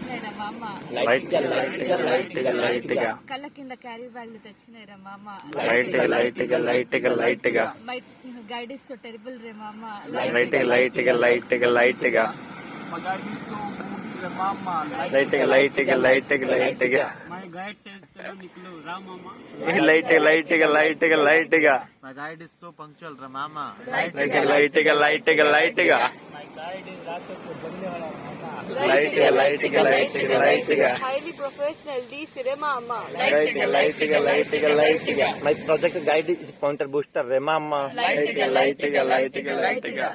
తెచ్చినాయిరా మామ. లైట్ గా లైట్ గా లైట్ గా లైట్ గా కళ్ళ కింద క్యారీ బ్యాగ్లు తెచ్చినాయిరా మామ. లైట్ గా లైట్ గా లైట్ గా లైట్ గా గైడ్ ఇస్ సో టెరిబుల్ రే మామ. లైట్ గా లైట్ గా లైట్ గా లైట్ గా లైట్ గా లైట్ గా లైట్ గా లైట్ గా My guide says चलो निकलो राम मामा. లైట్ గా లైట్ గా లైట్ గా లైట్ గా My guide is so punctual, Ramama. Light గా లైట్ గా లైట్ గా లైట్ గా My guide is रातों को जगने वाला मामा. లైట్ గా లైట్ గా లైట్ గా లైట్ గా హైలీ ప్రొఫెషనల్ డీస్ రే మామ. లైట్ గా లైట్ గా లైట్ గా లైట్ గా my project guide is pointer booster రే మామ. లైట్ గా లైట్ గా లైట్ గా లైట్ గా